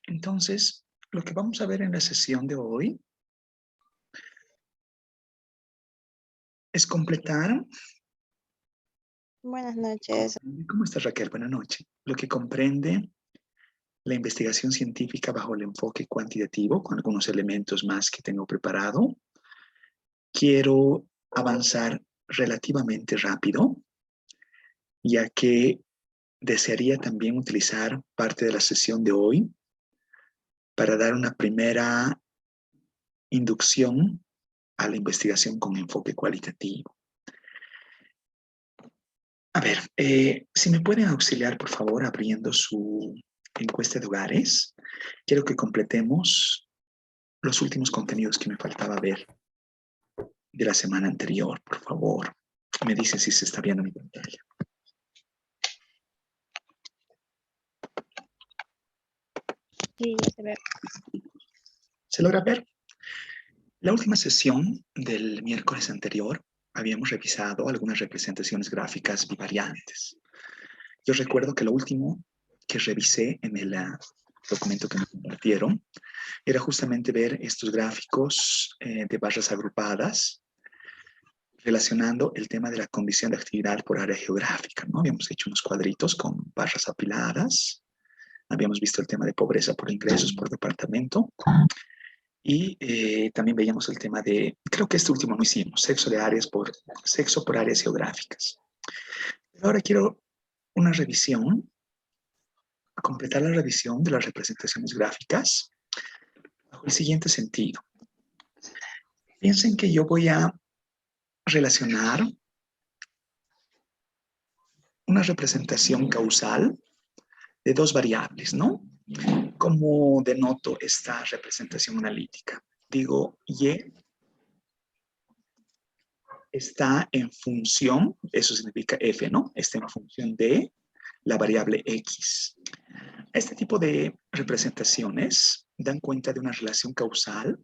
Entonces, lo que vamos a ver en la sesión de hoy es completar. Buenas noches. ¿Cómo estás, Raquel? Buenas noches. Lo que comprende la investigación científica bajo el enfoque cuantitativo, con algunos elementos más que tengo preparado. Quiero avanzar relativamente rápido, ya que desearía también utilizar parte de la sesión de hoy para dar una primera inducción a la investigación con enfoque cualitativo. A ver, si me pueden auxiliar, por favor, abriendo su encuesta de hogares. Quiero que completemos los últimos contenidos que me faltaba ver de la semana anterior, por favor. Me dicen si se está viendo mi pantalla. Sí, ya se ve. ¿Se logra ver? La última sesión del miércoles anterior habíamos revisado algunas representaciones gráficas bivariantes. Yo recuerdo que lo último que revisé en el documento que me compartieron era justamente ver estos gráficos de barras agrupadas relacionando el tema de la condición de actividad por área geográfica, ¿no? Habíamos hecho unos cuadritos con barras apiladas, habíamos visto el tema de pobreza por ingresos por departamento y también veíamos el tema de, creo que este último no hicimos, sexo por áreas geográficas. Pero ahora quiero una revisión, completar la revisión de las representaciones gráficas bajo el siguiente sentido. Piensen que yo voy a relacionar una representación causal de dos variables, ¿no? ¿Cómo denoto esta representación analítica? Digo, Y está en función, eso significa F, ¿no? Está en función de la variable X. Este tipo de representaciones dan cuenta de una relación causal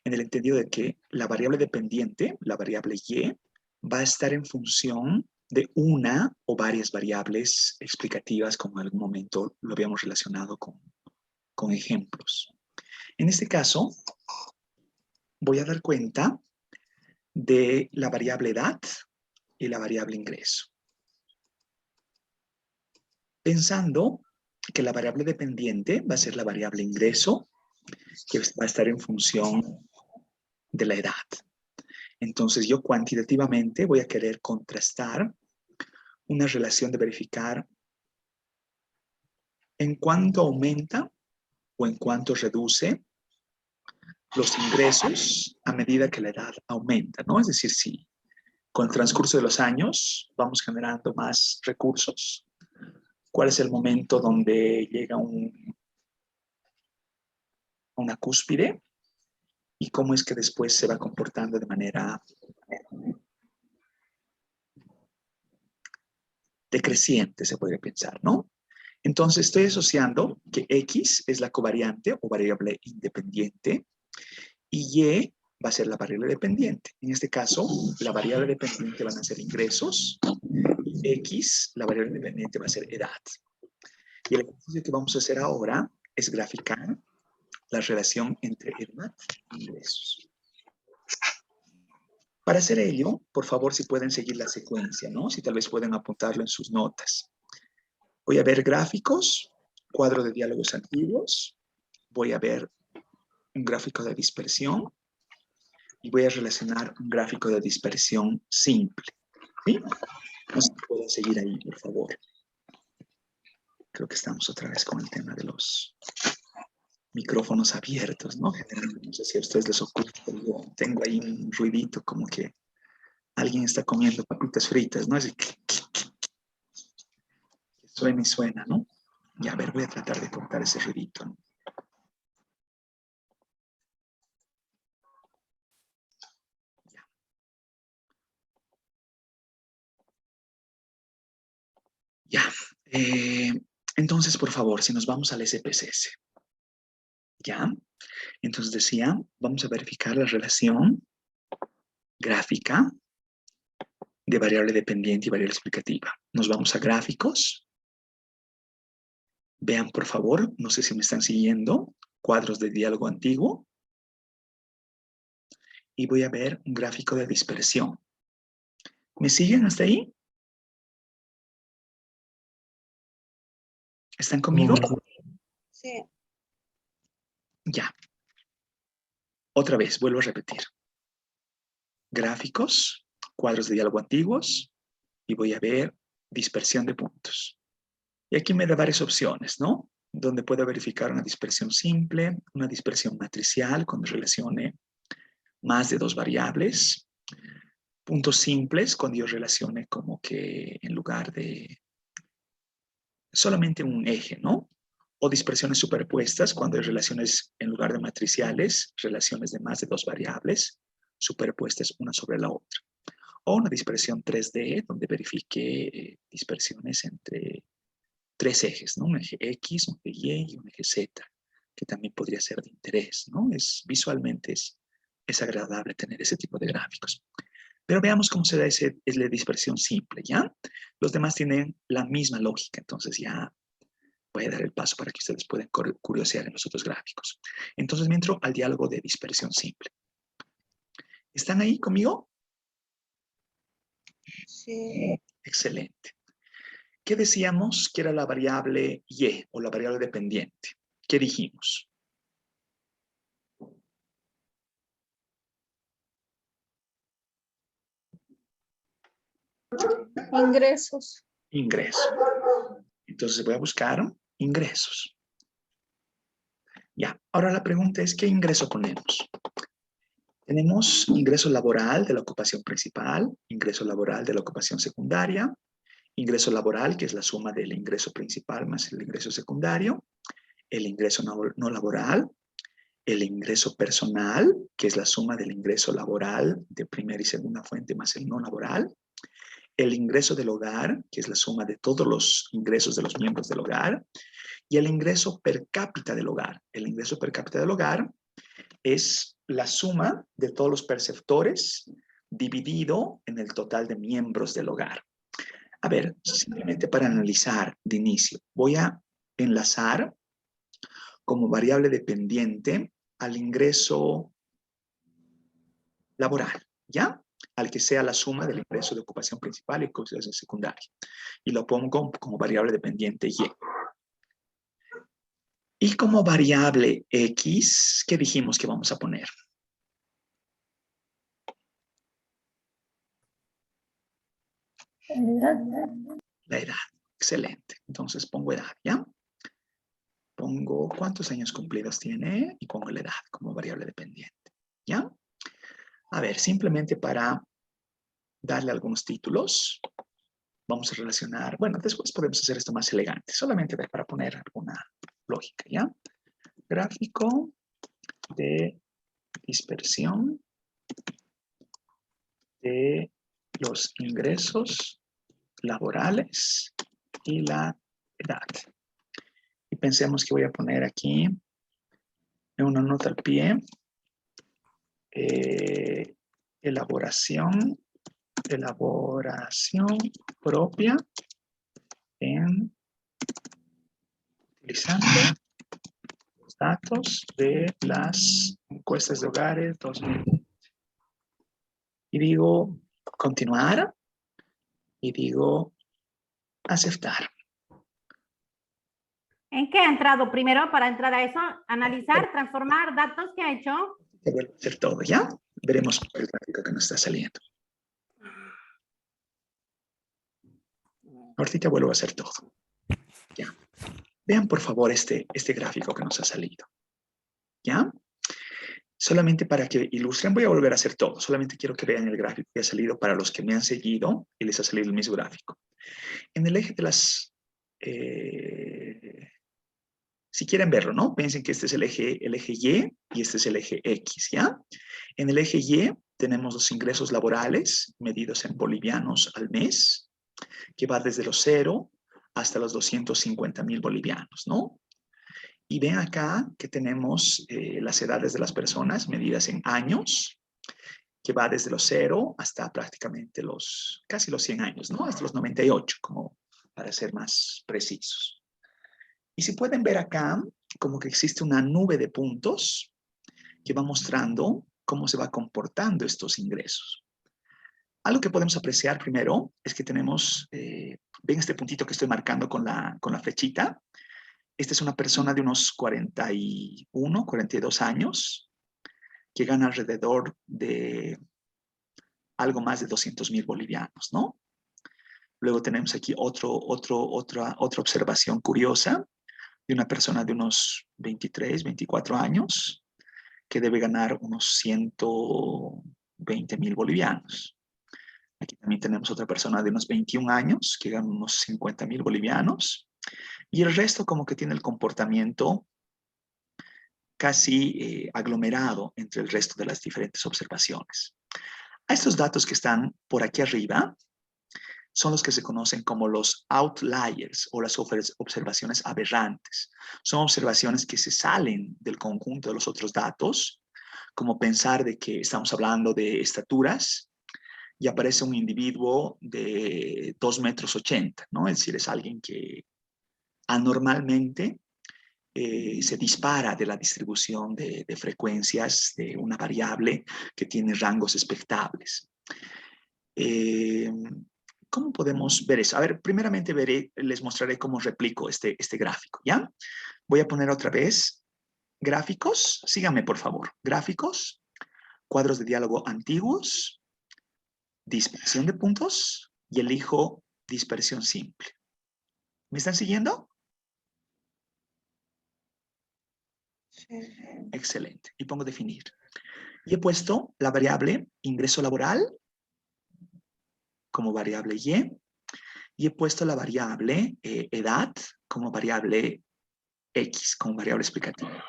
en el entendido de que la variable dependiente, la variable Y, va a estar en función de una o varias variables explicativas, como en algún momento lo habíamos relacionado con ejemplos. En este caso, voy a dar cuenta de la variable edad y la variable ingreso. Pensando que la variable dependiente va a ser la variable ingreso, que va a estar en función de la edad. Entonces yo cuantitativamente voy a querer contrastar una relación de verificar en cuánto aumenta o en cuánto reduce los ingresos a medida que la edad aumenta, ¿no? Es decir, si con el transcurso de los años vamos generando más recursos, ¿cuál es el momento donde llega una cúspide? Y cómo es que después se va comportando de manera decreciente, se puede pensar, ¿no? Entonces estoy asociando que X es la covariante o variable independiente y Y va a ser la variable dependiente. En este caso, la variable dependiente van a ser ingresos y X, la variable dependiente va a ser edad. Y el ejercicio que vamos a hacer ahora es graficar la relación entre edad e ingresos. Para hacer ello, por favor, si pueden seguir la secuencia, ¿no? Si tal vez pueden apuntarlo en sus notas. Voy a ver gráficos, cuadro de diálogos antiguos, voy a ver un gráfico de dispersión y voy a relacionar un gráfico de dispersión simple. ¿Sí? No sé si pueden seguir ahí, por favor. Creo que estamos otra vez con el tema de los micrófonos abiertos, ¿no? Generalmente, no sé si a ustedes les ocurre, pero yo tengo ahí un ruidito como que alguien está comiendo papitas fritas, ¿no? Así que suena y suena, ¿no? Y a ver, voy a tratar de cortar ese ruidito, ¿no? Ya. Entonces, por favor, si nos vamos al SPSS. ¿Ya? Entonces decía, vamos a verificar la relación gráfica de variable dependiente y variable explicativa. Nos vamos a gráficos, Vean, por favor, no sé si me están siguiendo, cuadros de diálogo antiguo. Y voy a ver un gráfico de dispersión. ¿Me siguen hasta ahí? ¿Están conmigo? Sí. Ya. Otra vez, vuelvo a repetir. Gráficos, cuadros de diálogo antiguos, y voy a ver dispersión de puntos. Y aquí me da varias opciones, ¿no? Donde puedo verificar una dispersión simple, una dispersión matricial cuando relacione más de dos variables, puntos simples cuando yo relacione como que en lugar de solamente un eje, ¿no? O dispersiones superpuestas cuando hay relaciones en lugar de matriciales, relaciones de más de dos variables superpuestas una sobre la otra. O una dispersión 3D donde verifique dispersiones entre tres ejes, ¿no? Un eje X, un eje Y y un eje Z, que también podría ser de interés, ¿no? Visualmente es agradable tener ese tipo de gráficos. Pero veamos cómo se da es la dispersión simple, ¿ya? Los demás tienen la misma lógica, entonces ya voy a dar el paso para que ustedes puedan curiosear en los otros gráficos. Entonces me entro al diálogo de dispersión simple. ¿Están ahí conmigo? Sí. Excelente. ¿Qué decíamos que era la variable Y o la variable dependiente? ¿Qué dijimos? Ingresos. Ingreso. Entonces voy a buscar ingresos. Ya, ahora la pregunta es, ¿qué ingreso ponemos? Tenemos ingreso laboral de la ocupación principal, ingreso laboral de la ocupación secundaria, ingreso laboral, que es la suma del ingreso principal más el ingreso secundario, el ingreso no laboral, el ingreso personal, que es la suma del ingreso laboral de primera y segunda fuente más el no laboral, el ingreso del hogar, que es la suma de todos los ingresos de los miembros del hogar, y el ingreso per cápita del hogar. El ingreso per cápita del hogar es la suma de todos los perceptores dividido en el total de miembros del hogar. A ver, simplemente para analizar de inicio, voy a enlazar como variable dependiente al ingreso laboral, ¿ya? Al que sea la suma del ingreso de ocupación principal y ocupación secundaria. Y lo pongo como variable dependiente Y. Y como variable X, ¿qué dijimos que vamos a poner? La edad. Excelente. Entonces pongo edad, ¿ya? Pongo cuántos años cumplidos tiene y pongo la edad como variable dependiente, ¿ya? A ver, simplemente para darle algunos títulos, vamos a relacionar, bueno, después podemos hacer esto más elegante, solamente para poner alguna lógica, ¿ya? Gráfico de dispersión de los ingresos laborales y la edad. Y pensemos que voy a poner aquí en una nota al pie elaboración propia utilizando los datos de las encuestas de hogares 2020. Y digo continuar y digo aceptar. ¿En qué ha entrado primero para entrar a eso? Analizar, transformar datos que ha hecho. Te vuelvo a hacer todo, ¿ya? Veremos el gráfico que nos está saliendo. Ahorita vuelvo a hacer todo. ¿Ya? Vean, por favor, este gráfico que nos ha salido. ¿Ya? Solamente para que ilustren, voy a volver a hacer todo. Solamente quiero que vean el gráfico que ha salido para los que me han seguido y les ha salido el mismo gráfico. En el eje de las... si quieren verlo, ¿no? Piensen que este es el eje Y y este es el eje X, ¿ya? En el eje Y tenemos los ingresos laborales medidos en bolivianos al mes, que va desde los 0 hasta los 250,000 bolivianos, ¿no? Y ven acá que tenemos las edades de las personas medidas en años, que va desde los 0 hasta prácticamente casi los 100 años, ¿no? Hasta los 98, como para ser más precisos. Y si pueden ver acá, como que existe una nube de puntos que va mostrando cómo se va comportando estos ingresos. Algo que podemos apreciar primero es que tenemos, ven este puntito que estoy marcando con la flechita. Esta es una persona de unos 41, 42 años que gana alrededor de algo más de 200,000 bolivianos, ¿no? Luego tenemos aquí otra observación curiosa de una persona de unos 23, 24 años que debe ganar unos 120,000 bolivianos. Aquí también tenemos otra persona de unos 21 años que gana unos 50,000 bolivianos. Y el resto como que tiene el comportamiento casi aglomerado entre el resto de las diferentes observaciones. A estos datos que están por aquí arriba son los que se conocen como los outliers o las observaciones aberrantes. Son observaciones que se salen del conjunto de los otros datos, como pensar de que estamos hablando de estaturas y aparece un individuo de 2,80 metros, ¿no? Es decir, es alguien que anormalmente se dispara de la distribución de frecuencias de una variable que tiene rangos expectables. ¿Cómo podemos ver eso? A ver, primeramente les mostraré cómo replico este gráfico, ¿ya? Voy a poner otra vez gráficos. Síganme, por favor. Gráficos, cuadros de diálogo antiguos, dispersión de puntos y elijo dispersión simple. ¿Me están siguiendo? Sí. Excelente. Y pongo definir. Y he puesto la variable ingreso laboral como variable Y. Y he puesto la variable edad como variable X, como variable explicativa.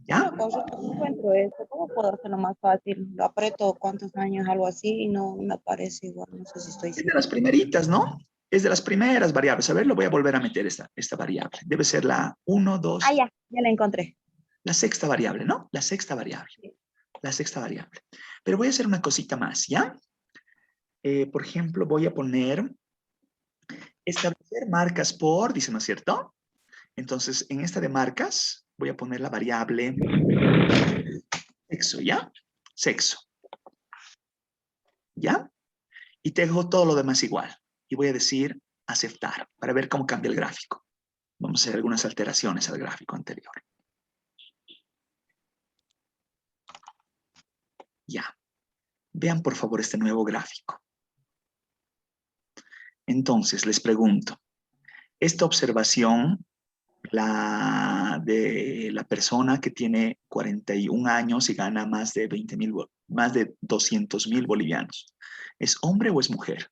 ¿Ya? Una consulta, no encuentro eso. ¿Cómo puedo hacerlo más fácil? Lo aprieto cuántos años, algo así, y no me aparece igual. No sé si estoy Es de segura. las primeritas, ¿no? Es de las primeras variables. A ver, lo voy a volver a meter esta variable. Debe ser la 1, 2, Ya la encontré. la sexta variable, ¿no? La sexta variable. La sexta variable. Pero voy a hacer una cosita más, ¿ya? Por ejemplo, voy a poner establecer marcas por, dice, ¿no es cierto? Entonces, en esta de marcas, voy a poner la variable sexo, ¿ya? Sexo. ¿Ya? Y te dejo todo lo demás igual. Y voy a decir aceptar para ver cómo cambia el gráfico. Vamos a hacer algunas alteraciones al gráfico anterior. Ya. Vean, por favor, este nuevo gráfico. Entonces, les pregunto, esta observación, la de la persona que tiene 41 años y gana más de 20,000, más de 200,000 bolivianos, ¿es hombre o es mujer?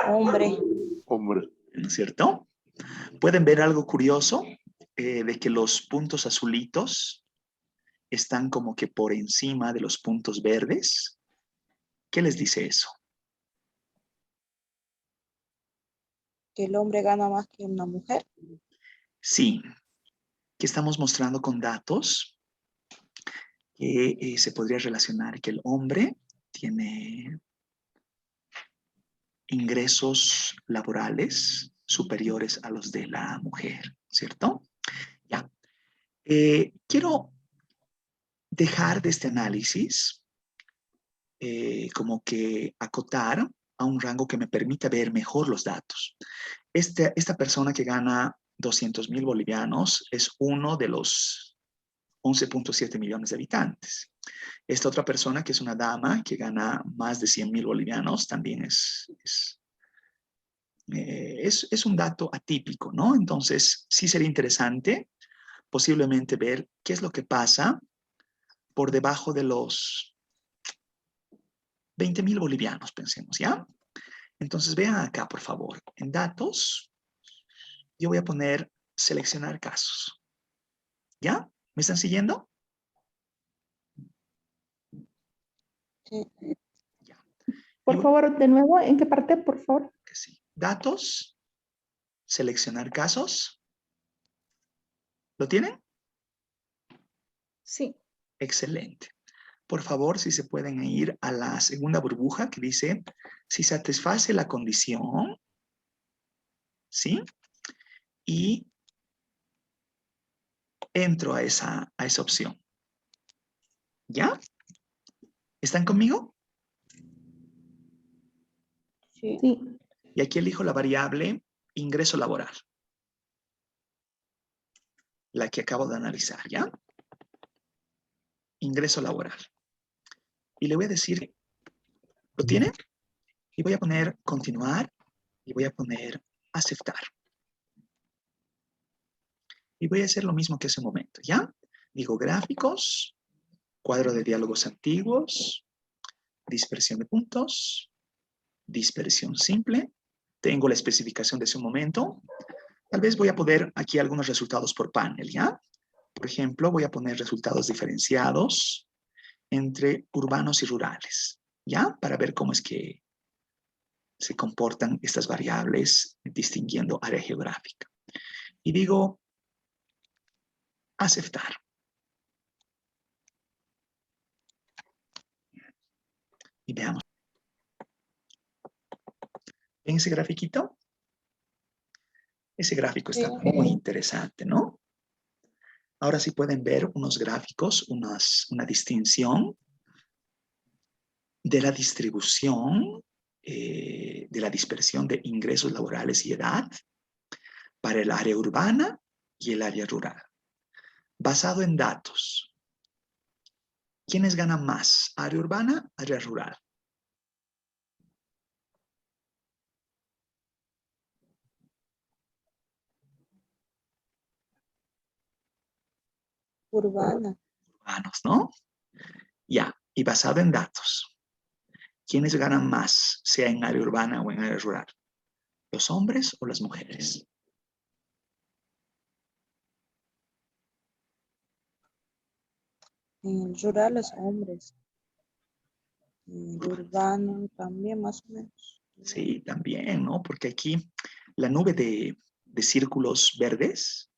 Hombre. Hombre. ¿No es cierto? ¿Pueden ver algo curioso? De que los puntos azulitos están como que por encima de los puntos verdes. ¿Qué les dice eso? Que el hombre gana más que una mujer. Sí, que estamos mostrando con datos que se podría relacionar que el hombre tiene ingresos laborales superiores a los de la mujer, ¿cierto? Ya. Quiero dejar de este análisis como que acotar a un rango que me permita ver mejor los datos. Esta persona que gana 200,000 bolivianos es uno de los 11,7 millones de habitantes. Esta otra persona, que es una dama que gana más de 100,000 bolivianos, también es un dato atípico, ¿no? Entonces, sí sería interesante posiblemente ver qué es lo que pasa por debajo de los 20,000 bolivianos, pensemos, ¿ya? Entonces, vean acá, por favor. En datos, yo voy a poner seleccionar casos. ¿Ya? ¿Me están siguiendo? Sí. Ya. Por favor, de nuevo, ¿en qué parte, por favor? Que sí. Datos, seleccionar casos. ¿Lo tienen? Sí. Excelente. Por favor, si se pueden ir a la segunda burbuja que dice Si satisface la condición, ¿sí? Y entro a esa opción. ¿Ya? ¿Están conmigo? Sí. Sí. Y aquí elijo la variable ingreso laboral. La que acabo de analizar, ¿ya? Ingreso laboral. Y le voy a decir, ¿lo tiene? Y voy a poner continuar y voy a poner aceptar. Y voy a hacer lo mismo que hace un momento, ¿ya? Digo gráficos, cuadro de diálogos antiguos, dispersión de puntos, dispersión simple. Tengo la especificación de ese momento. Tal vez voy a poner aquí algunos resultados por panel, ¿ya? Por ejemplo, voy a poner resultados diferenciados entre urbanos y rurales, ¿ya? Para ver cómo es que se comportan estas variables distinguiendo área geográfica. Y digo, aceptar. Y veamos. ¿En ese grafiquito? Ese gráfico está muy interesante, ¿no? Ahora sí pueden ver unos gráficos, una distinción de la distribución, de la dispersión de ingresos laborales y edad para el área urbana y el área rural. Basado en datos. ¿Quiénes ganan más? ¿Área urbana, área rural? Urbana. Urbanos, ¿no? Ya, y basado en datos. ¿Quiénes ganan más, sea en área urbana o en área rural? ¿Los hombres o las mujeres? Rurales, hombres. Urbano también, más o menos. Sí, también, ¿no? Porque aquí la nube de círculos verdes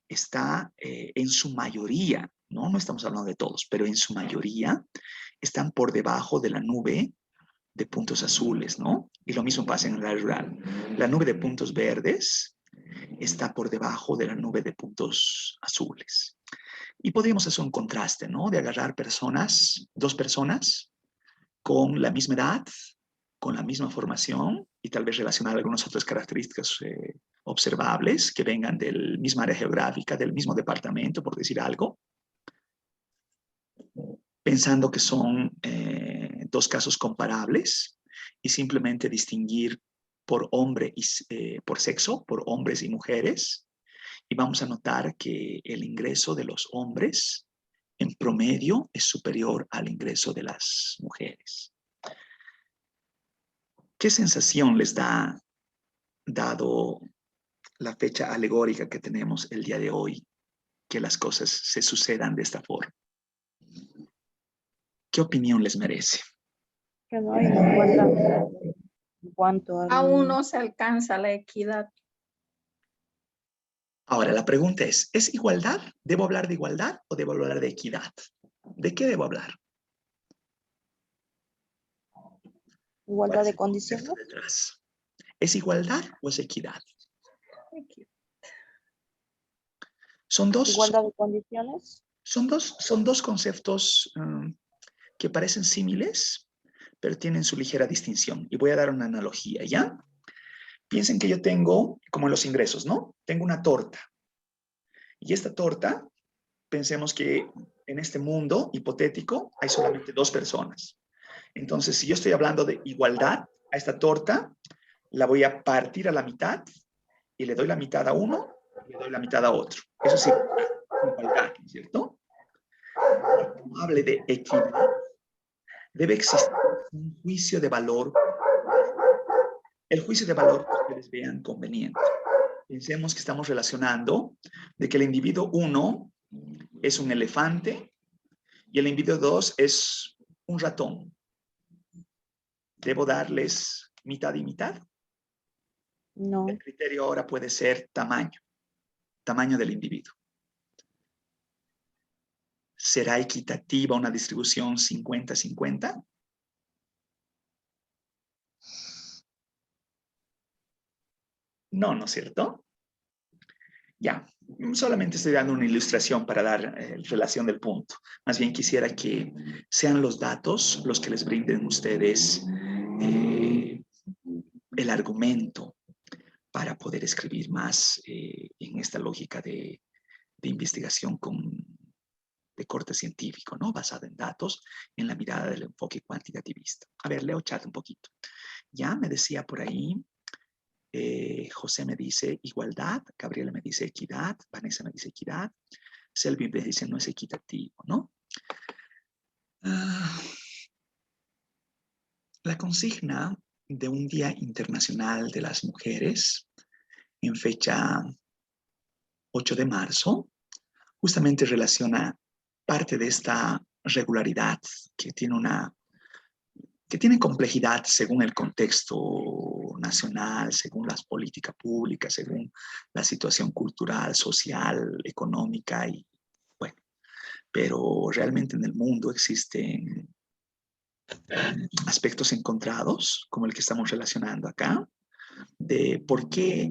está en su mayoría, ¿no? No estamos hablando de todos, pero en su mayoría están por debajo de la nube de puntos azules, ¿no? Y lo mismo pasa en el área rural. La nube de puntos verdes está por debajo de la nube de puntos azules. Y podríamos hacer un contraste, ¿no? De agarrar personas, dos personas con la misma edad, con la misma formación y tal vez relacionar algunas otras características observables que vengan del mismo área geográfica, del mismo departamento, por decir algo, pensando que son dos casos comparables y simplemente distinguir por hombre y por sexo, por hombres y mujeres, y vamos a notar que el ingreso de los hombres en promedio es superior al ingreso de las mujeres. ¿Qué sensación les da, dado la fecha alegórica que tenemos el día de hoy, que las cosas se sucedan de esta forma? ¿Qué opinión les merece? Que no hay igualdad en cuanto a Aún no se alcanza la equidad. Ahora, la pregunta ¿es igualdad? ¿Debo hablar de igualdad o debo hablar de equidad? ¿De qué debo hablar? ¿Cuál igualdad es de el concepto condiciones. detrás? ¿Es igualdad o es equidad? Son Igualdad de condiciones. son dos conceptos que parecen símiles, pero tienen su ligera distinción. Y voy a dar una analogía, ¿ya? Piensen que yo tengo, como en los ingresos, ¿no? Tengo una torta. Y esta torta, pensemos que en este mundo hipotético hay solamente dos personas. Entonces, si yo estoy hablando de igualdad, a esta torta la voy a partir a la mitad y le doy la mitad a uno y le doy la mitad a otro. Eso sí, igualdad, ¿cierto? Cuando hable de equidad, debe existir un juicio de valor. El juicio de valor que ustedes vean conveniente. Pensemos que estamos relacionando de que el individuo 1 es un elefante y el individuo 2 es un ratón. ¿Debo darles mitad y mitad? No. El criterio ahora puede ser tamaño del individuo. ¿Será equitativa una distribución 50-50? No, ¿no es cierto? Ya, solamente estoy dando una ilustración para dar relación del punto. Más bien quisiera que sean los datos los que les brinden ustedes el argumento para poder escribir más en esta lógica de investigación de corte científico, ¿no? Basada en datos, en la mirada del enfoque cuantitativista. A ver, leo chat un poquito. Ya me decía por ahí, José me dice igualdad, Gabriela me dice equidad, Vanessa me dice equidad, Selvi me dice no es equitativo, ¿no? La consigna de un Día Internacional de las Mujeres en fecha 8 de marzo justamente relaciona parte de esta regularidad que tiene complejidad según el contexto nacional, según las políticas públicas, según la situación cultural, social, económica y bueno, pero realmente en el mundo existen aspectos encontrados, como el que estamos relacionando acá, de por qué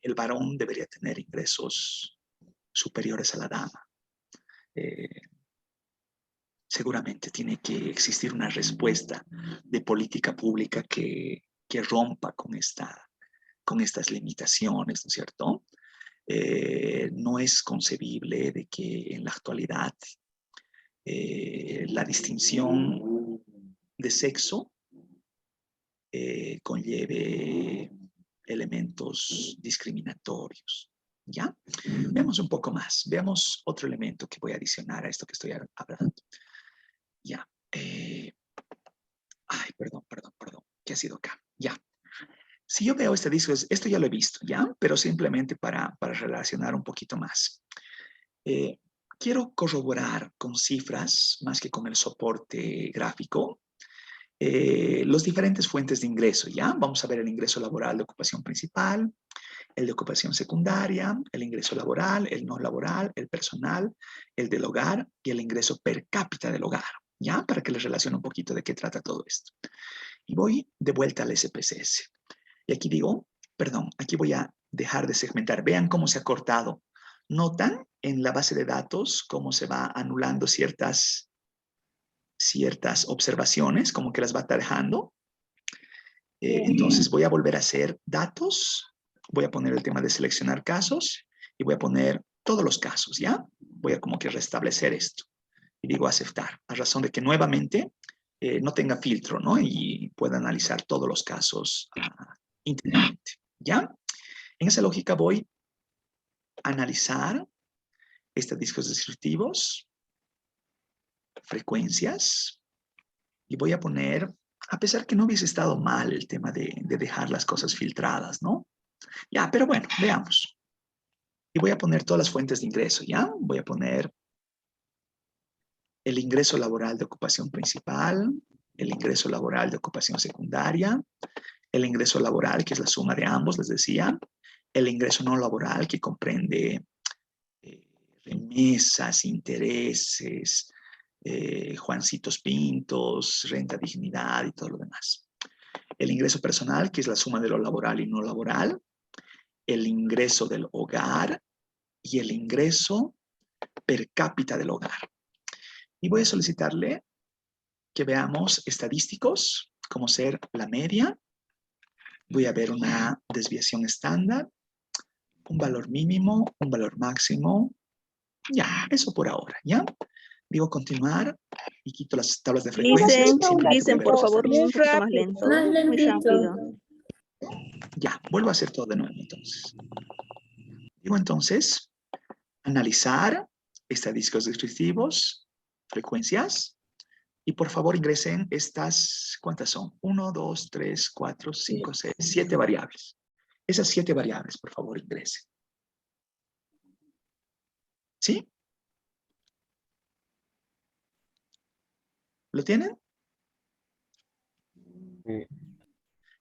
el varón debería tener ingresos superiores a la dama. Seguramente tiene que existir una respuesta de política pública que rompa con estas limitaciones, ¿no es cierto? No es concebible de que en la actualidad la distinción de sexo conlleve elementos discriminatorios. ¿Ya? Veamos un poco más. Veamos otro elemento que voy a adicionar a esto que estoy hablando. Ya. Perdón. ¿Qué ha sido acá? Ya. Si yo veo este disco, esto ya lo he visto, ¿ya? Pero simplemente para relacionar un poquito más. Quiero corroborar con cifras, más que con el soporte gráfico, los diferentes fuentes de ingreso, ¿ya? Vamos a ver el ingreso laboral de ocupación principal, el de ocupación secundaria, el ingreso laboral, el no laboral, el personal, el del hogar y el ingreso per cápita del hogar, ¿ya? Para que les relacione un poquito de qué trata todo esto. Y voy de vuelta al SPSS. Y aquí digo, perdón, aquí voy a dejar de segmentar. Vean cómo se ha cortado. ¿Notan en la base de datos cómo se va anulando ciertas observaciones, como que las va dejando? Entonces voy a volver a hacer datos, voy a poner el tema de seleccionar casos y voy a poner todos los casos, ¿ya? Voy a como que restablecer esto. Y digo aceptar, a razón de que nuevamente no tenga filtro, ¿no? Y pueda analizar todos los casos íntegramente, ¿ya? En esa lógica voy a analizar estadísticos descriptivos, frecuencias, y voy a poner, a pesar que no hubiese estado mal el tema de dejar las cosas filtradas, ¿no? Ya, pero bueno, veamos. Y voy a poner todas las fuentes de ingreso, ¿ya? Voy a poner el ingreso laboral de ocupación principal, el ingreso laboral de ocupación secundaria, el ingreso laboral, que es la suma de ambos, les decía, el ingreso no laboral, que comprende remesas, intereses, Juancitos Pintos, renta dignidad y todo lo demás. El ingreso personal, que es la suma de lo laboral y no laboral, el ingreso del hogar y el ingreso per cápita del hogar. Y voy a solicitarle que veamos estadísticos, como ser la media. Voy a ver una desviación estándar, un valor mínimo, un valor máximo. Ya, eso por ahora, ¿ya? Digo continuar y quito las tablas de frecuencias. Dicen, por favor, un poquito más lento. Muy rápido. Ya, vuelvo a hacer todo de nuevo entonces. Digo entonces, analizar estadísticos descriptivos, frecuencias, y por favor ingresen estas, ¿cuántas son? 1, 2, 3, 4, 5, 6, 7 variables. Esas 7 variables, por favor, ingresen. ¿Sí? ¿Lo tienen?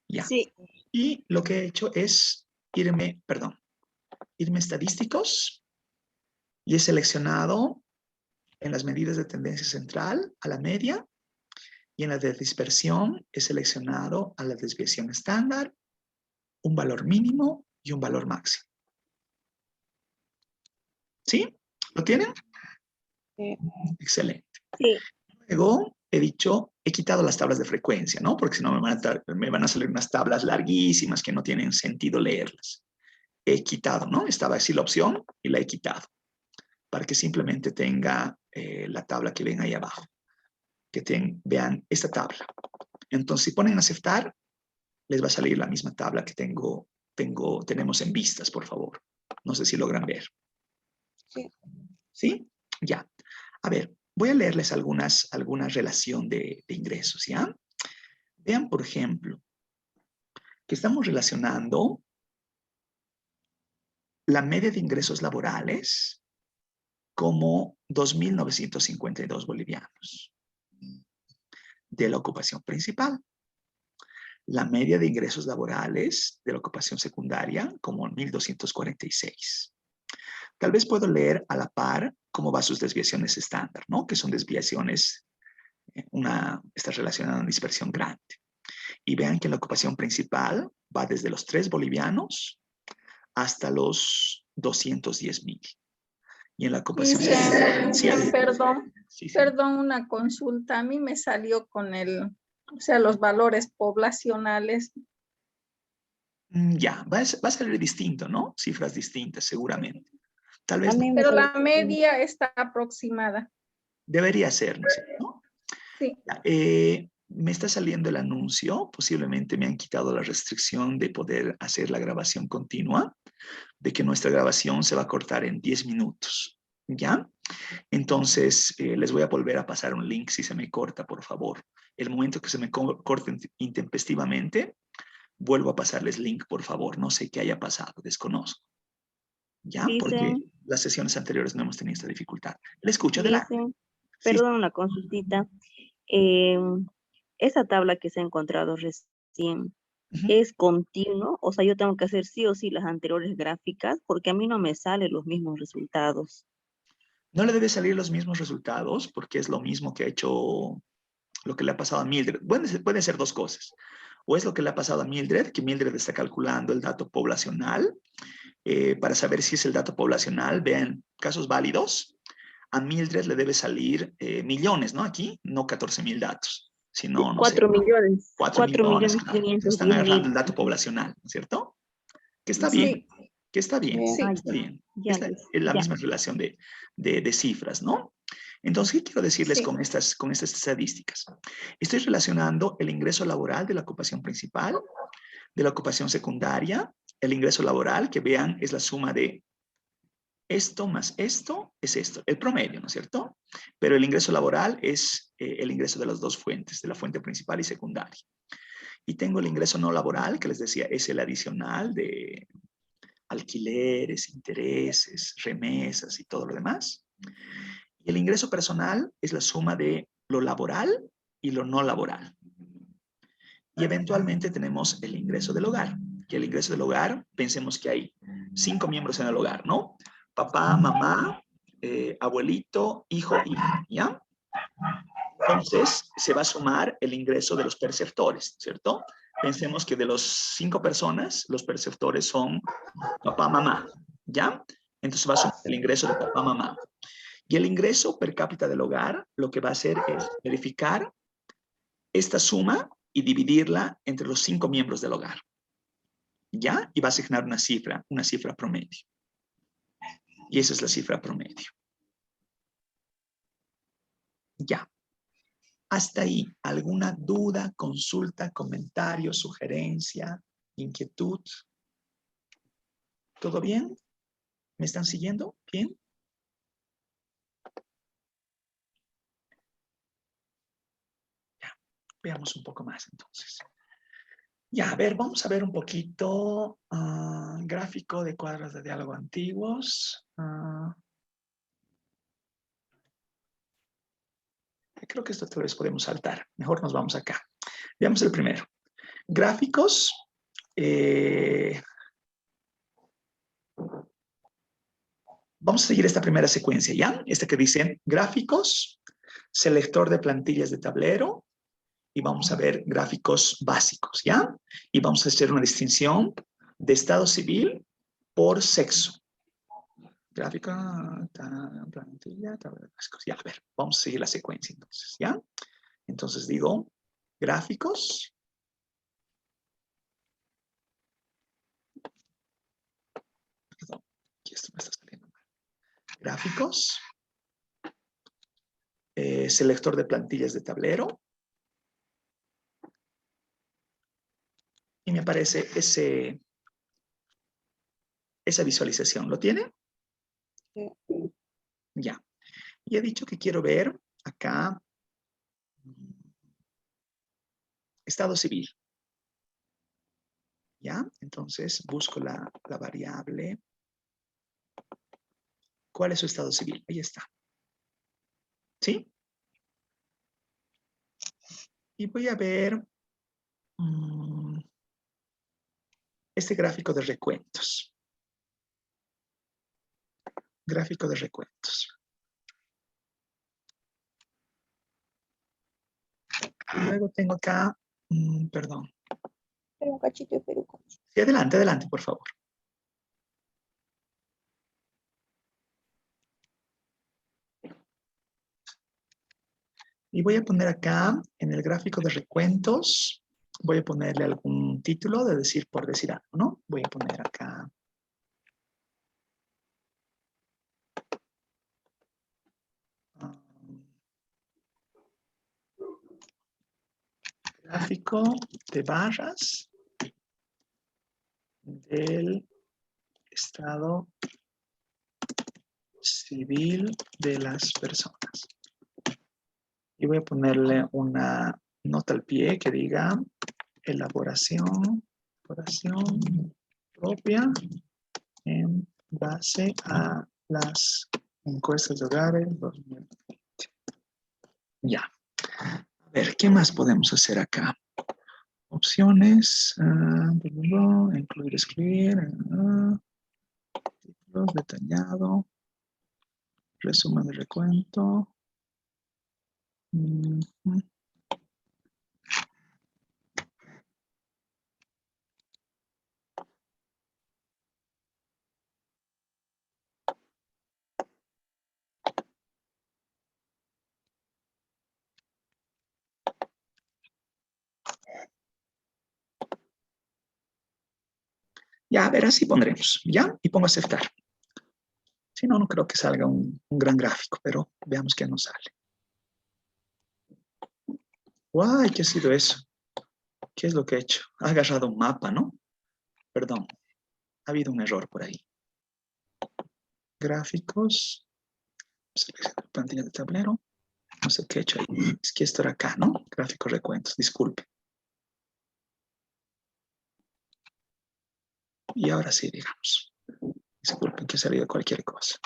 Ya. Sí. Y lo que he hecho es irme a estadísticos y he seleccionado en las medidas de tendencia central a la media y en la de dispersión he seleccionado a la desviación estándar un valor mínimo y un valor máximo. ¿Sí? ¿Lo tienen? Sí. Excelente. Sí. Luego he quitado las tablas de frecuencia, ¿no? Porque si no me van a salir unas tablas larguísimas que no tienen sentido leerlas. He quitado, ¿no? Estaba así la opción y la he quitado para que simplemente tenga la tabla que ven ahí abajo. Vean esta tabla. Entonces, si ponen aceptar, les va a salir la misma tabla que tenemos en vistas, por favor. No sé si logran ver. Sí. ¿Sí? Ya. A ver, voy a leerles alguna relación de ingresos, ¿ya? Vean, por ejemplo, que estamos relacionando la media de ingresos laborales como 2.952 bolivianos de la ocupación principal. La media de ingresos laborales de la ocupación secundaria como 1.246. Tal vez puedo leer a la par cómo van sus desviaciones estándar, ¿no? Que son desviaciones, está relacionada a una dispersión grande. Y vean que la ocupación principal va desde los 3 bolivianos hasta los 210.000. Y en la ocupación perdón, una consulta. A mí me salió con los valores poblacionales. Ya, va a salir distinto, ¿no? Cifras distintas, seguramente. Tal vez no. Pero la media está aproximada. Debería ser, ¿no es cierto? Sí. Me está saliendo el anuncio, posiblemente me han quitado la restricción de poder hacer la grabación continua, de que nuestra grabación se va a cortar en 10 minutos, ¿ya? Entonces, les voy a volver a pasar un link si se me corta, por favor. El momento que se me corte intempestivamente, vuelvo a pasarles link, por favor. No sé qué haya pasado, desconozco. ¿Ya? Porque las sesiones anteriores no hemos tenido esta dificultad. Le escucho, adelante. Perdón, una consultita. Esa tabla que se ha encontrado recién, ¿es continuo? O sea, yo tengo que hacer sí o sí las anteriores gráficas porque a mí no me salen los mismos resultados. No le debe salir los mismos resultados porque es lo mismo que ha hecho, lo que le ha pasado a Mildred. Pueden ser dos cosas. O es lo que le ha pasado a Mildred, que Mildred está calculando el dato poblacional. Para saber si es el dato poblacional, vean, casos válidos. A Mildred le debe salir millones, ¿no? Aquí, no 14.000 datos, sino, no sé. 4 millones. 4 millones, claro. Están agarrando el 510.000. dato poblacional, ¿no es cierto? Que está bien, que está bien, Sí. está bien. Ya, Es la misma relación de cifras, ¿no? Entonces, ¿qué quiero decirles con estas estadísticas? Estoy relacionando el ingreso laboral de la ocupación principal, de la ocupación secundaria, el ingreso laboral, que vean, es la suma de esto más esto es esto, el promedio, ¿no es cierto? Pero el ingreso laboral es el ingreso de las dos fuentes, de la fuente principal y secundaria. Y tengo el ingreso no laboral, que les decía, es el adicional de alquileres, intereses, remesas y todo lo demás. Y el ingreso personal es la suma de lo laboral y lo no laboral. Y eventualmente tenemos el ingreso del hogar, que el ingreso del hogar, pensemos que hay 5 miembros en el hogar, ¿no? Papá, mamá, abuelito, hijo, hija, ¿ya? Entonces, se va a sumar el ingreso de los perceptores, ¿cierto? Pensemos que de los 5 personas, los perceptores son papá, mamá, ¿ya? Entonces va a sumar el ingreso de papá, mamá. Y el ingreso per cápita del hogar, lo que va a hacer es verificar esta suma y dividirla entre los 5 miembros del hogar, ¿ya? Y va a asignar una cifra promedio. Y esa es la cifra promedio. Ya. Hasta ahí, ¿alguna duda, consulta, comentario, sugerencia, inquietud? ¿Todo bien? ¿Me están siguiendo? ¿Bien? Ya, veamos un poco más entonces. Ya, a ver, vamos a ver un poquito gráfico de cuadros de diálogo antiguos. Creo que esto tal vez podemos saltar. Mejor nos vamos acá. Veamos el primero. Gráficos. Vamos a seguir esta primera secuencia, ¿ya? Esta que dice gráficos, selector de plantillas de tablero, y vamos a ver gráficos básicos, ¿ya? Y vamos a hacer una distinción de estado civil por sexo. Gráfica, plantilla, tabla de gráficos. Ya, a ver, vamos a seguir la secuencia entonces, ¿ya? Entonces digo, gráficos. Perdón, aquí esto me está saliendo mal. Gráficos. Selector de plantillas de tablero. Y me aparece esa visualización. ¿Lo tiene? Sí. Ya. Y he dicho que quiero ver acá estado civil. ¿Ya? Entonces busco la variable. ¿Cuál es su estado civil? Ahí está. ¿Sí? Y voy a ver este gráfico de recuentos. Gráfico de recuentos. Luego tengo acá, perdón. Pero un cachito de peruco. Sí, adelante, adelante, por favor. Y voy a poner acá, en el gráfico de recuentos, voy a ponerle algún título de decir, por decir algo, ¿no? Voy a poner acá. Gráfico de barras del estado civil de las personas. Y voy a ponerle una nota al pie que diga elaboración propia en base a las encuestas de hogares 2020. Ya. A ver, ¿qué más podemos hacer acá? Opciones, incluir, excluir, títulos, detallado, resumen de recuento. Ya, a ver, así pondremos, ¿ya? Y pongo aceptar. Si no, no creo que salga un gran gráfico, pero veamos qué nos sale. ¡Guay! ¿Qué ha sido eso? ¿Qué es lo que he hecho? Ha agarrado un mapa, ¿no? Perdón, ha habido un error por ahí. Gráficos, seleccionar plantilla de tablero. No sé qué he hecho ahí. Es que esto era acá, ¿no? Gráficos recuentos, disculpe. Y ahora sí, digamos. Disculpen que ha salido cualquier cosa.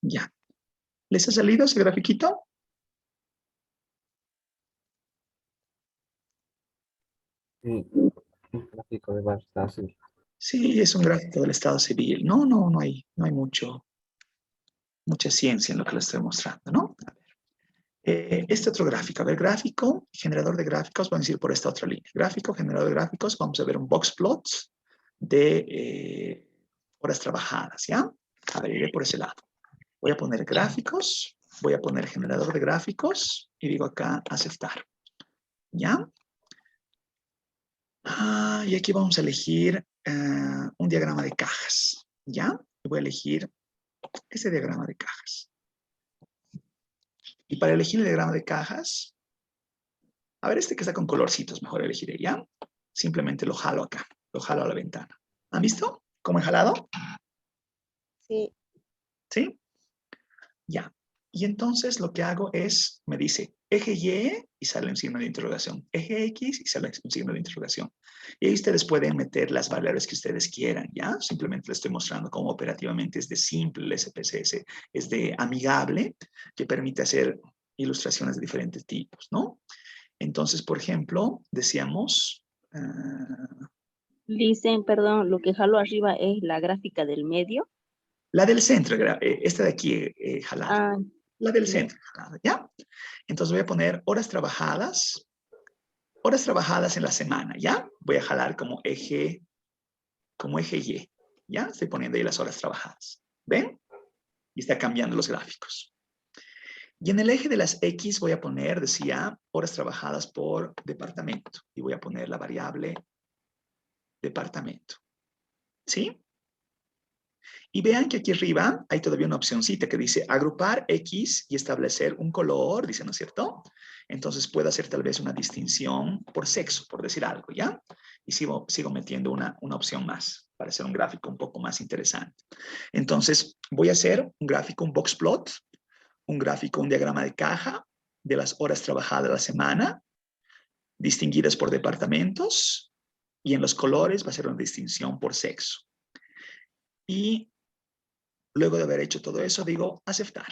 Ya. ¿Les ha salido ese grafiquito? Sí, un gráfico de barras azul. Sí, es un gráfico del estado civil. No hay mucha ciencia en lo que les estoy mostrando, ¿no? A ver. Este otro gráfico, a ver, gráfico, generador de gráficos, vamos a ir por esta otra línea. Gráfico, generador de gráficos, vamos a ver un box plot de horas trabajadas, ¿ya? A ver, iré por ese lado. Voy a poner gráficos, voy a poner generador de gráficos y digo acá aceptar, ¿ya? Y aquí vamos a elegir un diagrama de cajas, ¿ya? Y voy a elegir ese diagrama de cajas. Y para elegir el diagrama de cajas, a ver, este que está con colorcitos, mejor elegiré, ¿ya? Simplemente lo jalo acá, lo jalo a la ventana. ¿Han visto cómo he jalado? Sí. ¿Sí? Ya. Y entonces lo que hago es, me dice eje Y sale un signo de interrogación. Eje X y sale un signo de interrogación. Y ahí ustedes pueden meter las variables que ustedes quieran, ¿ya? Simplemente les estoy mostrando cómo operativamente es de simple el SPSS, es de amigable, que permite hacer ilustraciones de diferentes tipos, ¿no? Entonces, por ejemplo, decíamos... Dicen, perdón, lo que jalo arriba es la gráfica del medio. la del centro, esta de aquí jalada. La del ya. centro jalada, ¿ya? Entonces voy a poner horas trabajadas horas trabajadas en la semana, ¿ya? Voy a jalar como eje Y, ¿ya? Estoy poniendo ahí las horas trabajadas. ¿Ven? Y está cambiando los gráficos. Y en el eje de las X voy a poner, decía, horas trabajadas por departamento. Y voy a poner la variable departamento. ¿Sí? Y vean que aquí arriba hay todavía una opcioncita que dice agrupar X y establecer un color, dice, ¿no es cierto? Entonces puedo hacer tal vez una distinción por sexo, por decir algo, ¿ya? Y sigo metiendo una opción más para hacer un gráfico un poco más interesante. Entonces voy a hacer un gráfico, un box plot, un gráfico, un diagrama de caja de las horas trabajadas a la semana, distinguidas por departamentos, y en los colores va a ser una distinción por sexo. Y luego de haber hecho todo eso, digo aceptar.